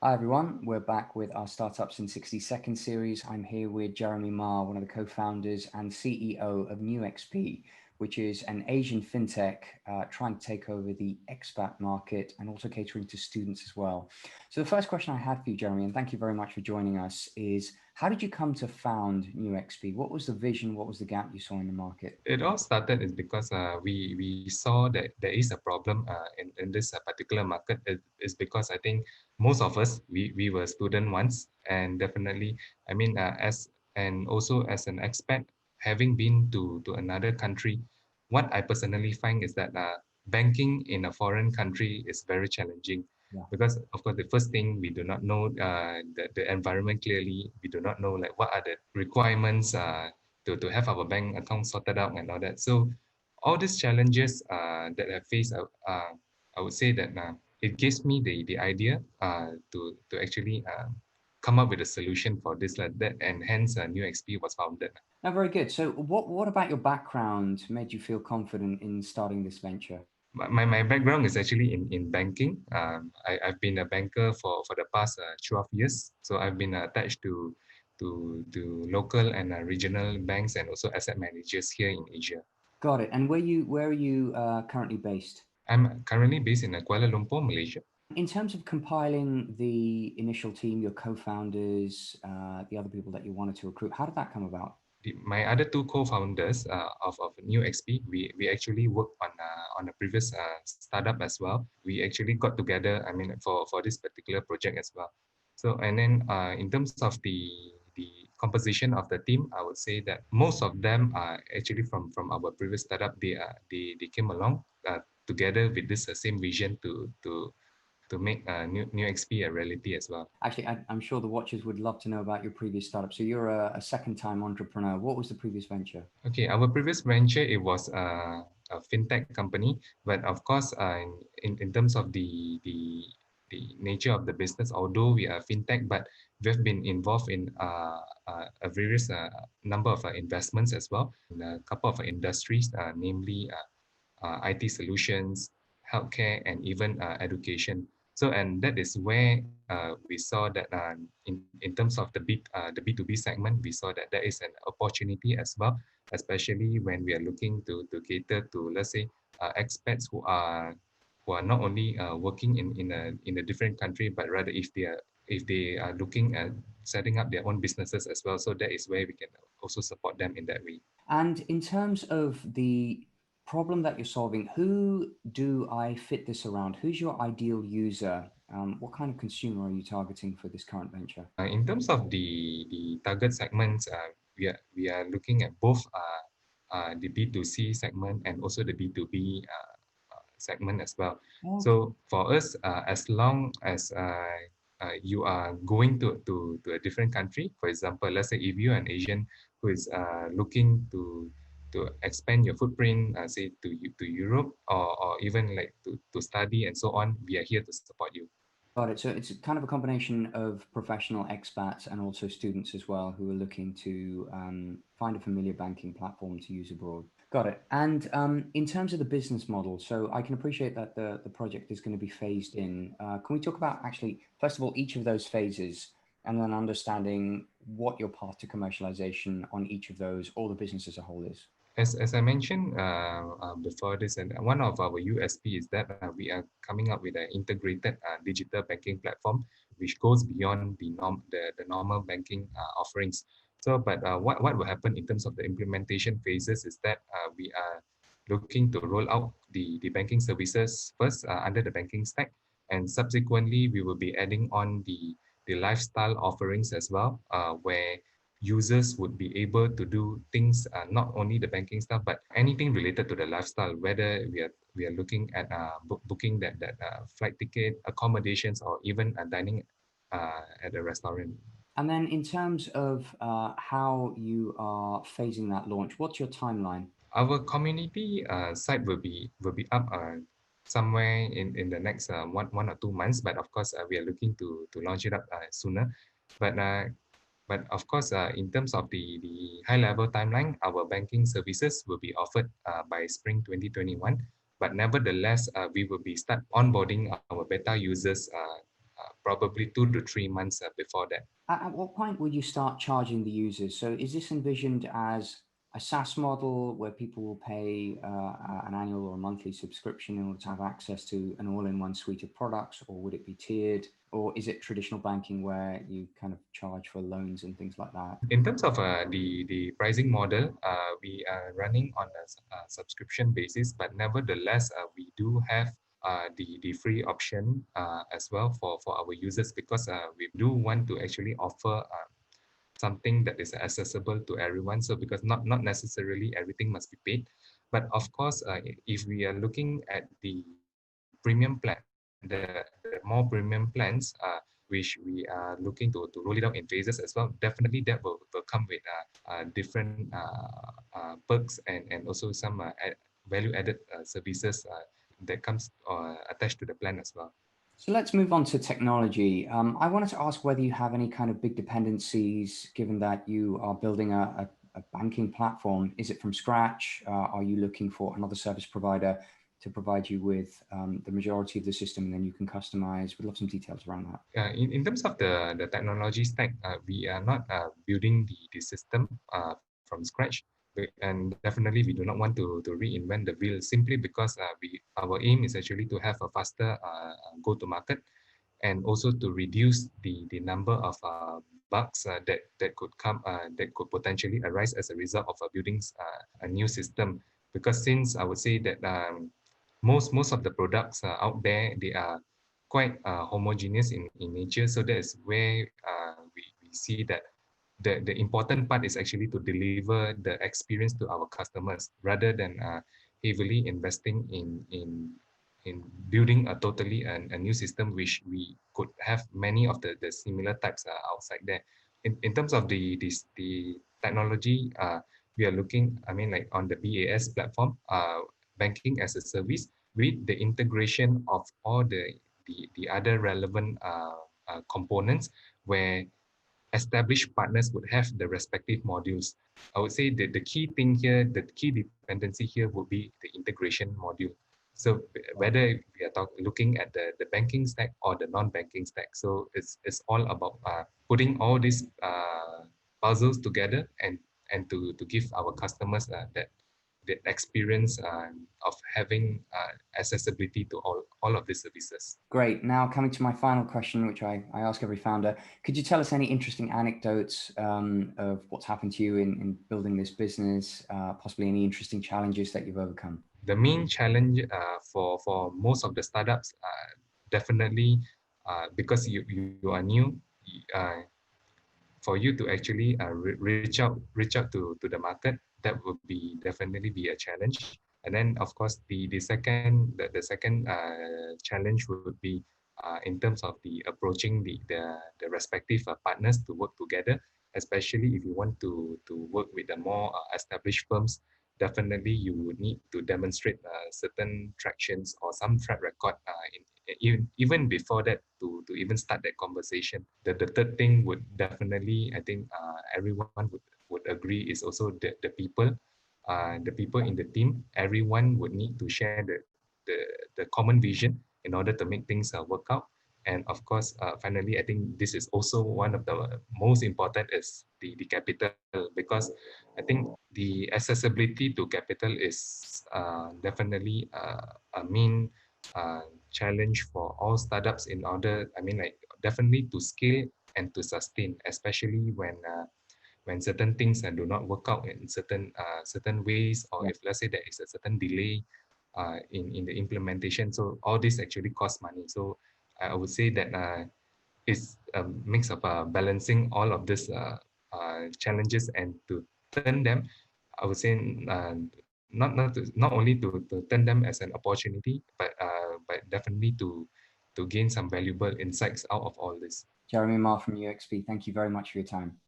Hi everyone, we're back with our Startups in 60 Seconds series. I'm here with Jeremy Ma, one of the co-founders and CEO of NeuXP, which is an Asian fintech trying to take over the expat market and also catering to students as well. So the first question I had for you, Jeremy, and thank you very much for joining us, is how did you come to found NeuXP? What was the vision? What was the gap you saw in the market? It all started is because we saw that there is a problem in this particular market. Is because I think most of us we were student once, and definitely as and also as an expat, having been to another country, what I personally find is that banking in a foreign country is very challenging. Yeah. Because of course the first thing, we do not know the environment clearly. We do not know like what are the requirements to have our bank account sorted out and all that. So all these challenges that I face, I would say that it gives me the idea to actually come up with a solution for this like that, and hence NeuXP was founded. Now, very good. So what about your background made you feel confident in starting this venture? My background is actually in banking. I've been a banker for the past 12 years. So I've been attached to local and regional banks and also asset managers here in Asia. Got it. And where are you currently based? I'm currently based in Kuala Lumpur, Malaysia. In terms of compiling the initial team, your co-founders, the other people that you wanted to recruit, how did that come about? My other two co-founders of NeuXP, we actually worked on a previous startup as well. We actually got together, for this particular project as well. So and then in terms of the composition of the team, I would say that most of them are actually from our previous startup. They came along together with this same vision to make new XP a reality as well. Actually, I'm sure the watchers would love to know about your previous startup. So you're a second-time entrepreneur. What was the previous venture? Okay, our previous venture, it was a fintech company, but of course, in terms of the nature of the business, although we are fintech, but we've been involved in a various number of investments as well in a couple of industries, namely IT solutions, healthcare, and even education. So, and that is where we saw that in terms of the B2B segment, we saw that there is an opportunity as well, especially when we are looking to cater to, let's say, expats who are not only working in a different country, but rather if they are looking at setting up their own businesses as well. So that is where we can also support them in that way. And in terms of the problem that you're solving, who do I fit this around? Who's your ideal user? What kind of consumer are you targeting for this current venture? In terms of the target segments, we are looking at both the B2C segment and also the B2B segment as well. Okay. So for us, as long as you are going to a different country, for example, let's say if you're an Asian who is looking to expand your footprint, say to Europe, or even like to study and so on, we are here to support you. Got it. So it's kind of a combination of professional expats and also students as well who are looking to find a familiar banking platform to use abroad. Got it. And in terms of the business model, so I can appreciate that the project is going to be phased in. Can we talk about actually, first of all, each of those phases and then understanding what your path to commercialization on each of those or the business as a whole is? As I mentioned before this, and one of our USP is that we are coming up with an integrated digital banking platform, which goes beyond the normal banking offerings. So, but what will happen in terms of the implementation phases is that we are looking to roll out the banking services first under the banking stack, and subsequently we will be adding on the lifestyle offerings as well, where users would be able to do things, not only the banking stuff, but anything related to the lifestyle, whether we are looking at booking that flight ticket, accommodations, or even dining at a restaurant. And then in terms of how you are phasing that launch, what's your timeline? Our community site will be up somewhere in the next one or 2 months, but of course we are looking to launch it up sooner. But of course, in terms of the high-level timeline, our banking services will be offered by spring 2021. But nevertheless, we will be start onboarding our beta users probably 2 to 3 months before that. At what point will you start charging the users? So is this envisioned as a SaaS model where people will pay an annual or a monthly subscription in order to have access to an all-in-one suite of products, or would it be tiered? Or is it traditional banking where you kind of charge for loans and things like that? In terms of the pricing model, we are running on a subscription basis, but nevertheless, we do have the free option as well for our users, because we do want to actually offer something that is accessible to everyone. So because not necessarily everything must be paid, but of course, if we are looking at the premium plan, the more premium plans, which we are looking to roll it out in phases as well, definitely that will come with different perks and also some value added services that comes attached to the plan as well. So let's move on to technology. I wanted to ask whether you have any kind of big dependencies, given that you are building a banking platform. Is it from scratch? Are you looking for another service provider to provide you with the majority of the system, and then you can customize? We'd love some details around that. In terms of the technology stack, we are not building the system from scratch. And definitely we do not want to reinvent the wheel, simply because our aim is actually to have a faster go to market, and also to reduce the number of bugs that could come that could potentially arise as a result of building a new system. Because since I would say that most of the products out there, they are quite homogeneous in nature, so that is where we see that the important part is actually to deliver the experience to our customers, rather than heavily investing in building a totally a new system, which we could have many of the similar types outside there. In terms of the technology, we are looking, I mean, like on the BAS platform, banking as a service, with the integration of all the other relevant components, where established partners would have the respective modules. I would say that the key thing here, the key dependency here would be the integration module. So whether we are looking at the banking stack or the non-banking stack, so it's all about putting all these puzzles together, and to give our customers that the experience of having accessibility to all of these services. Great. Now coming to my final question, which I ask every founder, could you tell us any interesting anecdotes of what's happened to you in building this business, possibly any interesting challenges that you've overcome? The main challenge for most of the startups, definitely because you are new, uh, for you to actually reach out to the market, that would be definitely be a challenge. And then of course the second challenge would be in terms of the approaching the respective partners to work together, especially if you want to work with the more established firms. Definitely you would need to demonstrate certain tractions or some track record even before that, to even start that conversation. The third thing would definitely, I think everyone would agree, is also the people in the team. Everyone would need to share the, the common vision in order to make things work out. And of course, finally, I think this is also one of the most important, is the capital, because I think the accessibility to capital is definitely a main challenge for all startups, in order, I mean, like, definitely to scale and to sustain, especially when certain things do not work out in certain ways, or if let's say there is a certain delay in the implementation. So all this actually costs money. So I would say that it's a mix of balancing all of these challenges, and to turn them, I would say, not only to turn them as an opportunity, but definitely to gain some valuable insights out of all this. Jeremy Ma from NeuXP, thank you very much for your time.